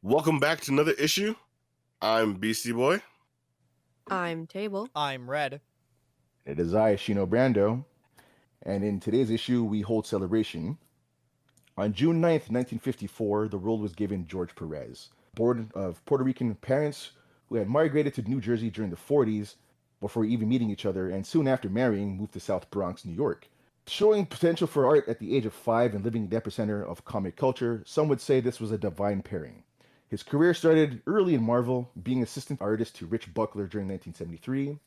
Welcome back to another issue. I'm BC Boy. I'm Table. I'm Red. It is I, Shino Brando, and in today's issue, we hold celebration. On June 9th, 1954, the world was given George Perez, born of Puerto Rican parents who had migrated to New Jersey during the 40s before even meeting each other, and soon after marrying, moved to South Bronx, New York. Showing potential for art at the age of 5 and living the epicenter of comic culture, some would say this was a divine pairing. His career started early in Marvel, being assistant artist to Rich Buckler during 1973.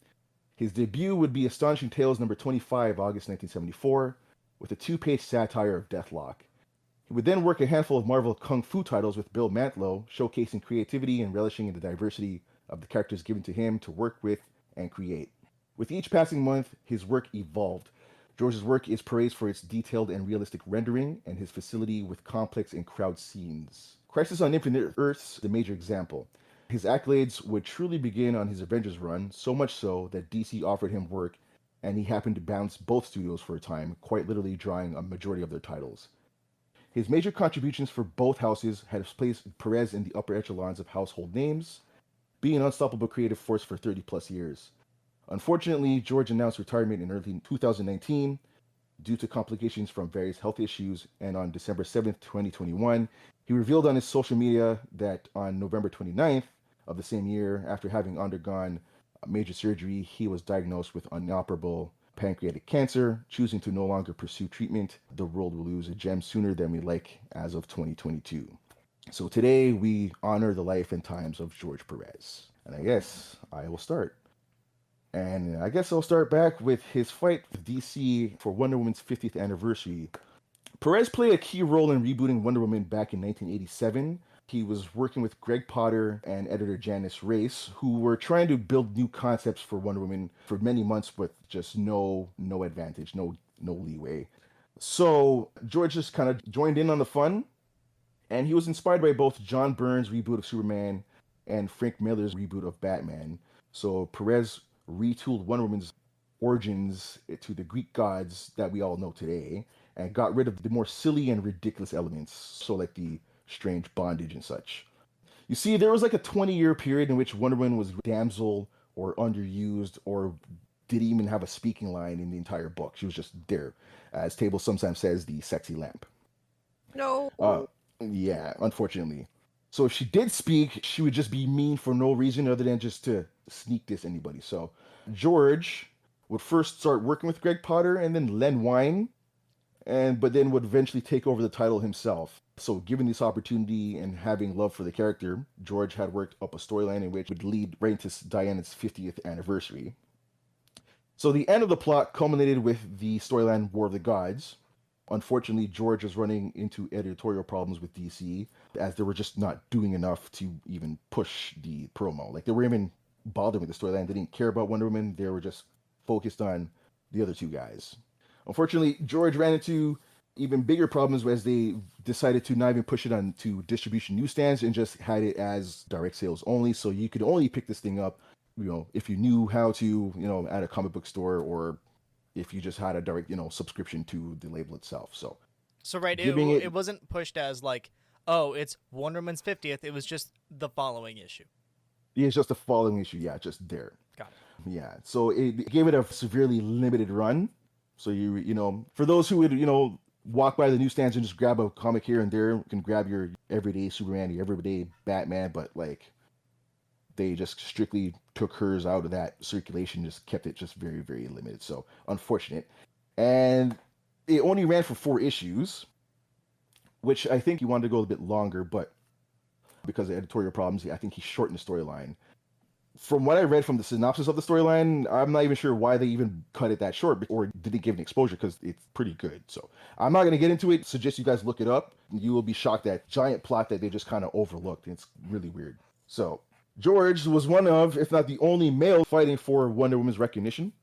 His debut would be Astonishing Tales number 25, August 1974, with a two-page satire of Deathlock. He would then work a handful of Marvel Kung Fu titles with Bill Mantlo, showcasing creativity and relishing in the diversity of the characters given to him to work with and create. With each passing month, his work evolved. George's work is praised for its detailed and realistic rendering and his facility with complex and crowd scenes. Crisis on Infinite Earths, the major example. His accolades would truly begin on his Avengers run, so much so that DC offered him work, and he happened to bounce both studios for a time, quite literally drawing a majority of their titles. His major contributions for both houses had placed Perez in the upper echelons of household names, being an unstoppable creative force for 30 plus years. Unfortunately, George announced retirement in early 2019 due to complications from various health issues, and on December 7th, 2021, he revealed on his social media that on November 29th of the same year, after having undergone major surgery, he was diagnosed with inoperable pancreatic cancer, choosing to no longer pursue treatment. The world will lose a gem sooner than we like as of 2022. So today we honor the life and times of George Perez. And I guess I will start. And I guess I'll start back with his fight with DC for Wonder Woman's 50th anniversary. Perez played a key role in rebooting Wonder Woman back in 1987. He was working with Greg Potter and editor Janice Race, who were trying to build new concepts for Wonder Woman for many months with just no advantage, no leeway. So George just kind of joined in on the fun, and he was inspired by both John Byrne's reboot of Superman and Frank Miller's reboot of Batman. So Perez retooled Wonder Woman's origins to the Greek gods that we all know today, and got rid of the more silly and ridiculous elements, so like the strange bondage and such. You see, there was like a 20-year period in which Wonder Woman was damsel or underused or didn't even have a speaking line in the entire book. She was just there, as Table sometimes says, the sexy lamp. No. Yeah, unfortunately. So if she did speak, she would just be mean for no reason other than just to sneak diss anybody. So George would first start working with Greg Potter and then Len Wein, but then would eventually take over the title himself. So given this opportunity and having love for the character, George had worked up a storyline in which would lead right into Diana's 50th anniversary. So the end of the plot culminated with the storyline War of the Gods. Unfortunately, George was running into editorial problems with DC, as they were just not doing enough to even push the promo. Like, they were even bothering with the storyline. They didn't care about Wonder Woman. They were just focused on the other two guys. Unfortunately, George ran into even bigger problems as they decided to not even push it on to distribution newsstands and just had it as direct sales only. So you could only pick this thing up, if you knew how to, at a comic book store, or if you just had a direct, subscription to the label itself. So right, giving it wasn't pushed as like, oh, it's Wonder Woman's 50th. It was just the following issue. Yeah, it's just the following issue. Yeah, just there. Got it. Yeah, so it gave it a severely limited run. So for those who would, walk by the newsstands and just grab a comic here and there, you can grab your everyday Superman, your everyday Batman, but like they just strictly took hers out of that circulation, just kept it just very, very limited. So unfortunate. And it only ran for 4 issues, which I think he wanted to go a bit longer, but because of editorial problems, I think he shortened the storyline. From what I read from the synopsis of the storyline, I'm not even sure why they even cut it that short, or did they give it exposure, because it's pretty good. So I'm not going to get into it. Suggest you guys look it up. You will be shocked at giant plot that they just kind of overlooked. It's really weird. So George was one of, if not the only male fighting for Wonder Woman's recognition.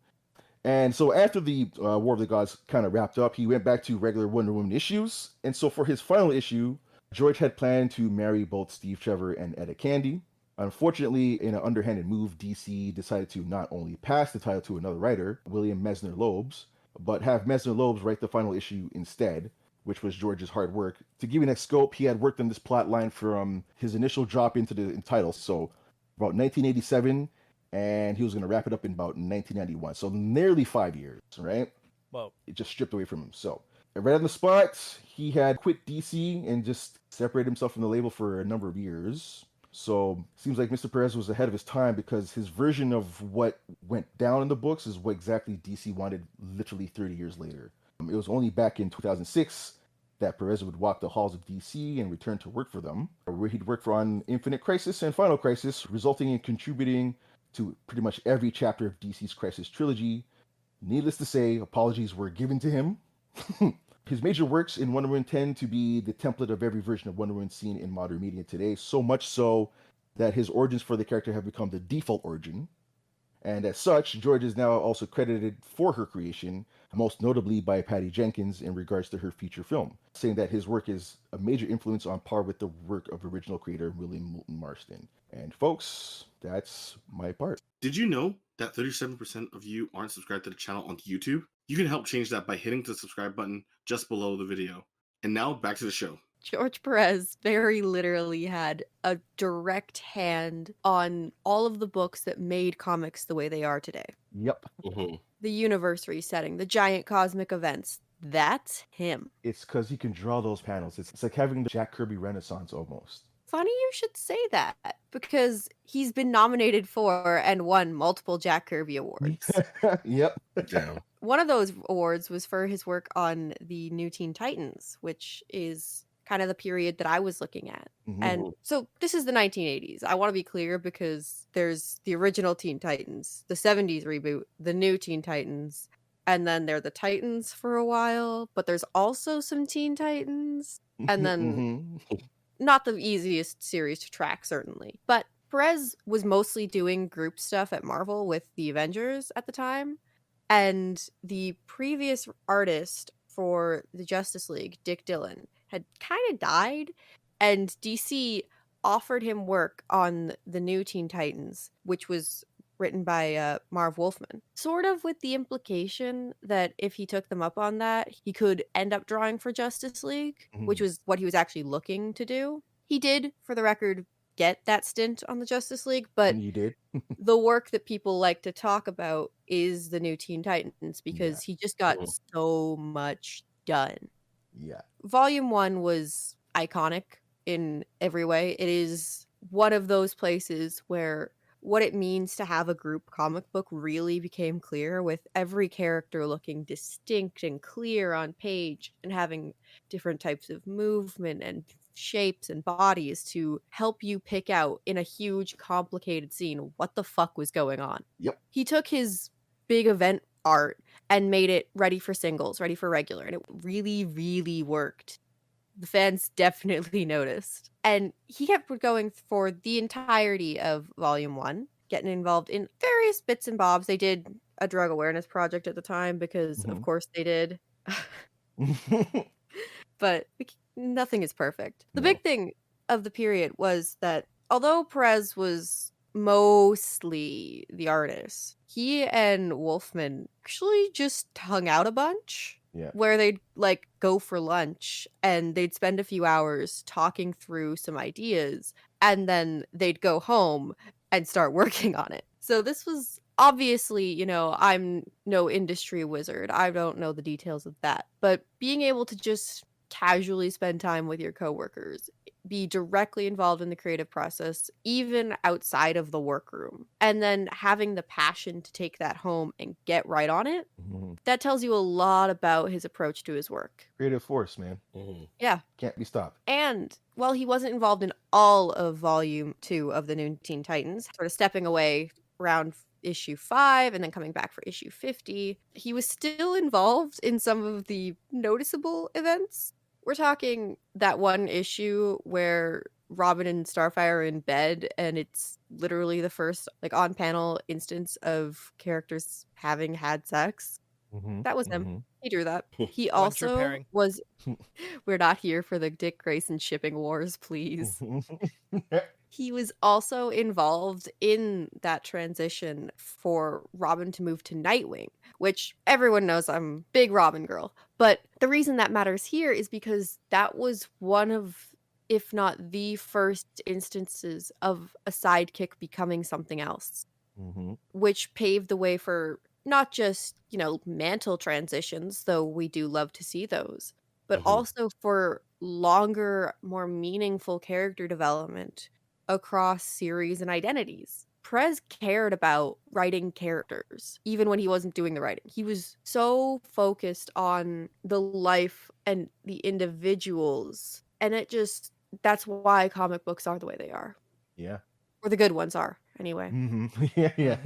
And so after the War of the Gods kind of wrapped up, he went back to regular Wonder Woman issues. And so for his final issue, George had planned to marry both Steve Trevor and Etta Candy. Unfortunately, in an underhanded move, DC decided to not only pass the title to another writer, William Messner Loebs, but have Messner Loebs write the final issue instead, which was George's hard work. To give you an scope, he had worked on this plot line from his initial drop into the title, so about 1987, and he was going to wrap it up in about 1991. So nearly 5 years, right? Whoa. It just stripped away from him. So right on the spot, he had quit DC and just separated himself from the label for a number of years. So seems like Mr. Perez was ahead of his time because his version of what went down in the books is what exactly DC wanted literally 30 years later. It was only back in 2006 that Perez would walk the halls of DC and return to work for them, where he'd work on Infinite Crisis and Final Crisis, resulting in contributing to pretty much every chapter of DC's Crisis trilogy. Needless to say, apologies were given to him. His major works in Wonder Woman tend to be the template of every version of Wonder Woman seen in modern media today, so much so that his origins for the character have become the default origin. And as such, George is now also credited for her creation, most notably by Patty Jenkins in regards to her feature film, saying that his work is a major influence on par with the work of original creator William Moulton Marston. And folks, that's my part. Did you know that 37% of you aren't subscribed to the channel on YouTube? You can help change that by hitting the subscribe button just below the video. And now back to the show. George Perez very literally had a direct hand on all of the books that made comics the way they are today. Yep. The universe resetting, the giant cosmic events. That's him. It's because he can draw those panels. It's like having the Jack Kirby Renaissance almost. Funny you should say that, because he's been nominated for and won multiple Jack Kirby Awards. Yep. Damn. One of those awards was for his work on the New Teen Titans, which is kind of the period that I was looking at. And so this is the 1980s. I want to be clear because there's the original Teen Titans, the 70s reboot, the new Teen Titans, and then they're the Titans for a while, but there's also some Teen Titans, and then not the easiest series to track, certainly. But Perez was mostly doing group stuff at Marvel with the Avengers at the time, and the previous artist for the Justice League, Dick Dillon, had kind of died, and DC offered him work on the new Teen Titans, which was written by Marv Wolfman, sort of with the implication that if he took them up on that, he could end up drawing for Justice League, which was what he was actually looking to do. He did, for the record, get that stint on the Justice League, but And you did. the work that people like to talk about is the new Teen Titans, because he just got so much done. Yeah. Volume 1 was iconic in every way. It is one of those places where what it means to have a group comic book really became clear, with every character looking distinct and clear on page and having different types of movement and shapes and bodies to help you pick out in a huge, complicated scene what the fuck was going on. Yep. He took his big event art and made it ready for singles, ready for regular, and it really, really worked. The fans definitely noticed. And he kept going for the entirety of Volume 1, getting involved in various bits and bobs. They did a drug awareness project at the time because, of course, they did. But nothing is perfect. The big thing of the period was that although Perez was mostly the artist, he and Wolfman actually just hung out a bunch. Yeah. Where they'd like go for lunch and they'd spend a few hours talking through some ideas, and then they'd go home and start working on it. So this was obviously, you know, I'm no industry wizard. I don't know the details of that. But being able to just casually spend time with your coworkers, be directly involved in the creative process, even outside of the workroom, and then having the passion to take that home and get right on it, that tells you a lot about his approach to his work. Creative force, man. Yeah. Can't be stopped. And while he wasn't involved in all of Volume 2 of the New Teen Titans, sort of stepping away around issue 5 and then coming back for issue 50, he was still involved in some of the noticeable events. We're talking that one issue where Robin and Starfire are in bed, and it's literally the first like on-panel instance of characters having had sex. That was him. He drew that. He also pairing. was. We're not here for the Dick Grayson shipping wars, please. He was also involved in that transition for Robin to move to Nightwing, which everyone knows I'm a big Robin girl. But the reason that matters here is because that was one of, if not the first instances of a sidekick becoming something else, which paved the way for not just, mantle transitions, though we do love to see those, but also for longer, more meaningful character development across series and identities. Perez cared about writing characters, even when he wasn't doing the writing. He was so focused on the life and the individuals. And that's why comic books are the way they are. Yeah. Or the good ones are, anyway. Yeah.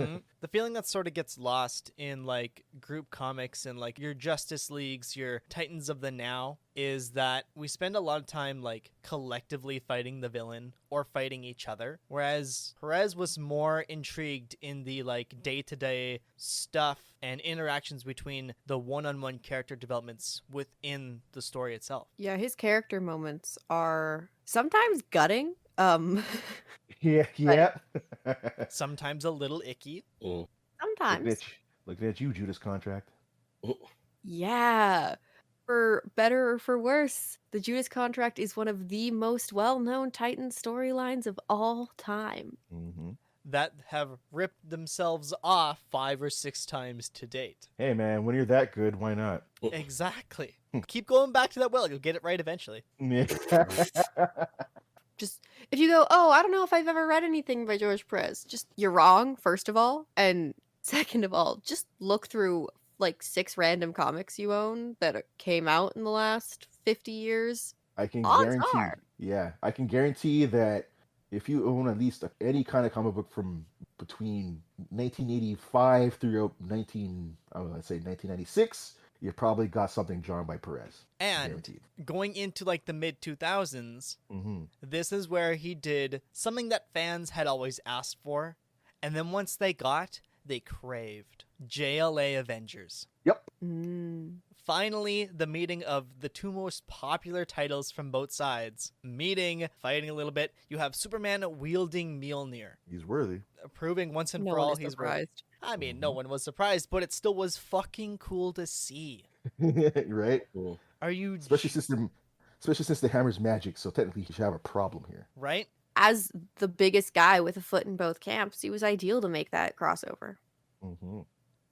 The feeling that sort of gets lost in like group comics and like your Justice Leagues, your Titans of the Now, is that we spend a lot of time like collectively fighting the villain or fighting each other, whereas Perez was more intrigued in the like day-to-day stuff and interactions between the one-on-one character developments within the story itself. Yeah, his character moments are sometimes gutting. Yeah. Sometimes a little icky. Sometimes. Looking at you, Judas Contract. Yeah. For better or for worse, the Judas Contract is one of the most well-known Titan storylines of all time. That have ripped themselves off 5 or 6 times to date. Hey man, when you're that good, why not? Exactly. Keep going back to that well. You'll get it right eventually. Just, if you go, oh, I don't know if I've ever read anything by George Perez, just, you're wrong, first of all. And second of all, just look through like 6 random comics you own that came out in the last 50 years. I can Odds guarantee. are. Yeah, I can guarantee that if you own at least any kind of comic book from between 1985 through 1996, you probably got something drawn by Perez. And Guaranteed. going into like the mid 2000s, this is where he did something that fans had always asked for, and then once they craved. JLA Avengers. Yep. Finally, the meeting of the 2 most popular titles from both sides. Fighting a little bit. You have Superman wielding Mjolnir. He's worthy. Proving once and No for one all is he's surprised. I mean, no one was surprised, but it still was fucking cool to see. Right? Are you... Especially since the hammer's magic, so technically he should have a problem here. Right? As the biggest guy with a foot in both camps, he was ideal to make that crossover.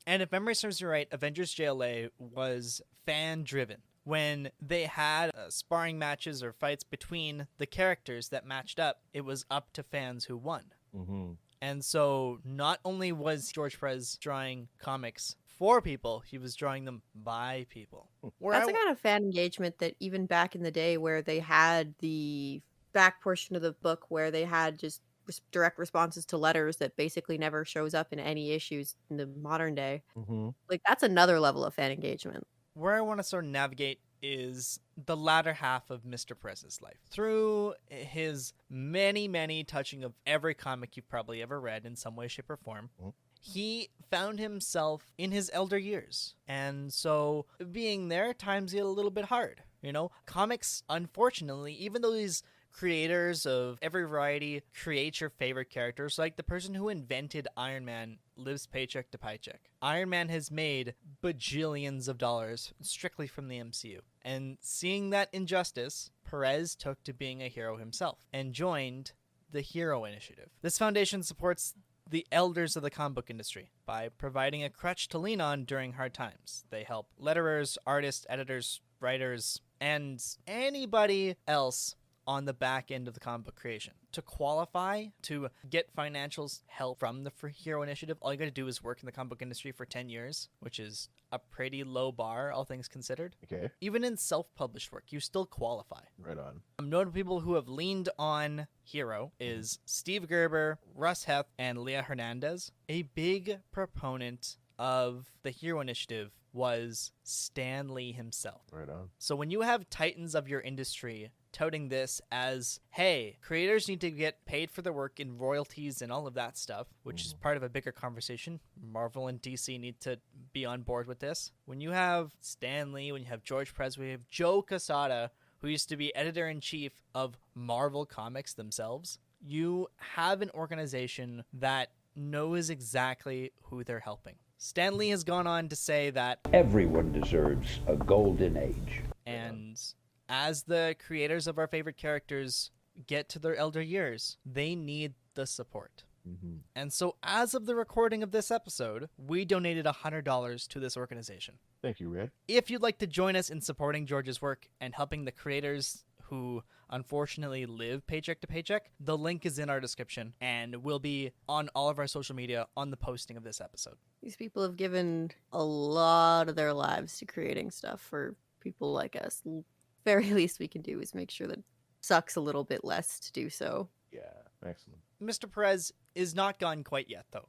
And if memory serves me right, Avengers JLA was fan-driven. When they had sparring matches or fights between the characters that matched up, it was up to fans who won. And so not only was George Perez drawing comics for people, he was drawing them by people. That's the kind of fan engagement that even back in the day where they had the back portion of the book where they had just direct responses to letters that basically never shows up in any issues in the modern day. Like, that's another level of fan engagement. Where I want to sort of navigate is the latter half of Mr. Perez's life. Through his many touching of every comic you've probably ever read in some way, shape, or form, he found himself in his elder years. And so being there times get a little bit hard. Comics, unfortunately, even though these creators of every variety create your favorite characters, like the person who invented Iron Man lives paycheck to paycheck. Iron Man has made bajillions of dollars strictly from the MCU. And seeing that injustice, Perez took to being a hero himself and joined the Hero Initiative. This foundation supports the elders of the comic book industry by providing a crutch to lean on during hard times. They help letterers, artists, editors, writers, and anybody else on the back end of the comic book creation. To qualify to get financial help from the Hero Initiative, all you gotta do is work in the comic book industry for 10 years, which is a pretty low bar, all things considered. Okay. Even in self-published work, you still qualify. Right on. Notable people who have leaned on Hero is Steve Gerber, Russ Heth, and Leah Hernandez. A big proponent of the Hero Initiative was Stan Lee himself. Right on. So when you have titans of your industry touting this as, hey, creators need to get paid for their work in royalties and all of that stuff, which is part of a bigger conversation. Marvel and DC need to be on board with this. When you have Stan Lee, when you have George Perez, we have Joe Quesada, who used to be editor-in-chief of Marvel Comics themselves, you have an organization that knows exactly who they're helping. Stan Lee has gone on to say that everyone deserves a golden age. And as the creators of our favorite characters get to their elder years, they need the support. And so as of the recording of this episode, we donated $100 to this organization. Thank you, Red. If you'd like to join us in supporting George's work and helping the creators who unfortunately live paycheck to paycheck, the link is in our description and will be on all of our social media on the posting of this episode. These people have given a lot of their lives to creating stuff for people like us. Very least we can do is make sure that it sucks a little bit less to do so. Yeah, excellent. Mr. Perez is not gone quite yet, though.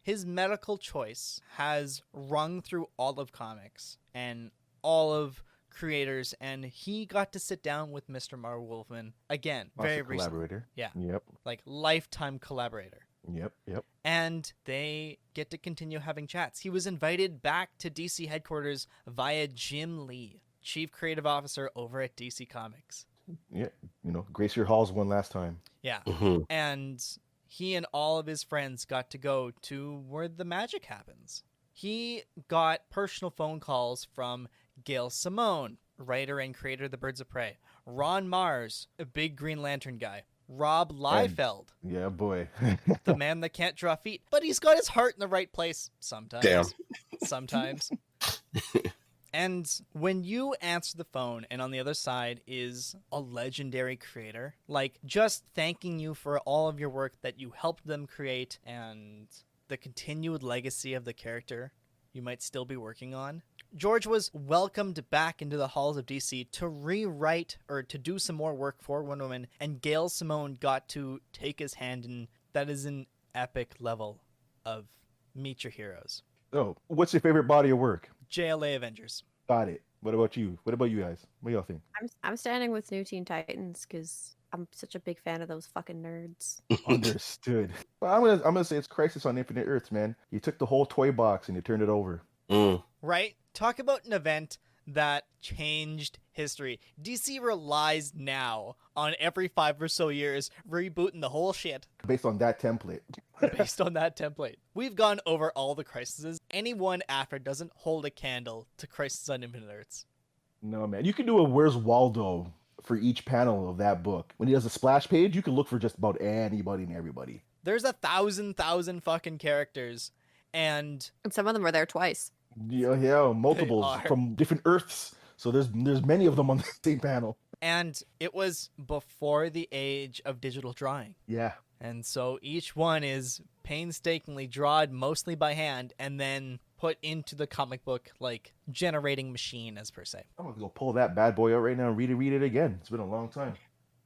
His medical choice has rung through all of comics and all of creators, and he got to sit down with Mr. Marv Wolfman again, very recently. Collaborator. Yeah. Yep. Like lifetime collaborator. Yep. And they get to continue having chats. He was invited back to DC headquarters via Jim Lee, Chief Creative Officer over at DC Comics. Yeah, Gracier Hall's one last time. Yeah. And he and all of his friends got to go to where the magic happens. He got personal phone calls from Gail Simone, writer and creator of The Birds of Prey, Ron Mars, a big Green Lantern guy, Rob Liefeld, yeah, boy. the man that can't draw feet, but he's got his heart in the right place sometimes. Damn. Sometimes. And when you answer the phone and on the other side is a legendary creator, like just thanking you for all of your work that you helped them create and the continued legacy of the character you might still be working on, George was welcomed back into the halls of DC to rewrite or to do some more work for Wonder Woman, and Gail Simone got to take his hand, and that is an epic level of Meet Your Heroes. Oh, what's your favorite body of work? JLA Avengers. Got it. What about you? What about you guys? What do y'all think? I'm standing with New Teen Titans because I'm such a big fan of those fucking nerds. Understood. Well, I'm gonna say it's Crisis on Infinite Earths, man. You took the whole toy box and you turned it over. Right? Talk about an event that changed history. DC relies now on every 5 or so years rebooting the whole shit. Based on that template. Based on that template. We've gone over all the crises. Anyone after doesn't hold a candle to Crisis on Infinite Earths. No, man. You can do a Where's Waldo for each panel of that book. When he does a splash page, you can look for just about anybody and everybody. There's 1,000 fucking characters, and some of them are there twice. Yeah, multiples from different Earths. So there's many of them on the same panel. And it was before the age of digital drawing. Yeah. And so each one is painstakingly drawn mostly by hand and then put into the comic book, like, generating machine, as per se. I'm going to go pull that bad boy out right now and read it again. It's been a long time.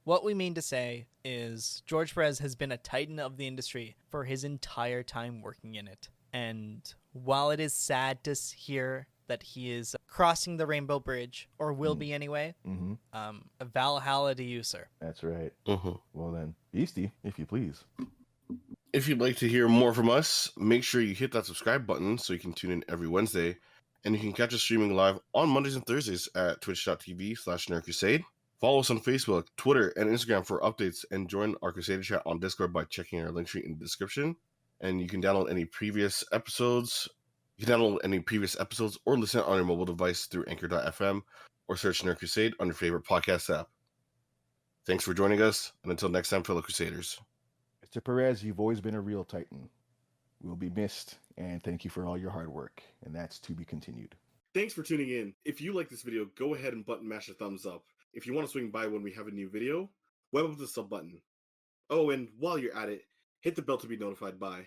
What we mean to say is George Perez has been a titan of the industry for his entire time working in it. And while it is sad to hear that he is crossing the Rainbow Bridge, or will be anyway, Valhalla to you, sir. That's right. Well then, Beastie, if you please. If you'd like to hear more from us, make sure you hit that subscribe button so you can tune in every Wednesday. And you can catch us streaming live on Mondays and Thursdays at twitch.tv/NerdCrusade. Follow us on Facebook, Twitter, and Instagram for updates, and join our Crusader chat on Discord by checking our link tree in the description. And you can download any previous episodes. Or listen on your mobile device through Anchor.fm or search Nerd Crusade on your favorite podcast app. Thanks for joining us, and until next time, fellow Crusaders. Mr. Perez, you've always been a real titan. We'll be missed, and thank you for all your hard work, and that's to be continued. Thanks for tuning in. If you like this video, go ahead and button mash a thumbs up. If you want to swing by when we have a new video, web up the sub button. Oh, and while you're at it, hit the bell to be notified by...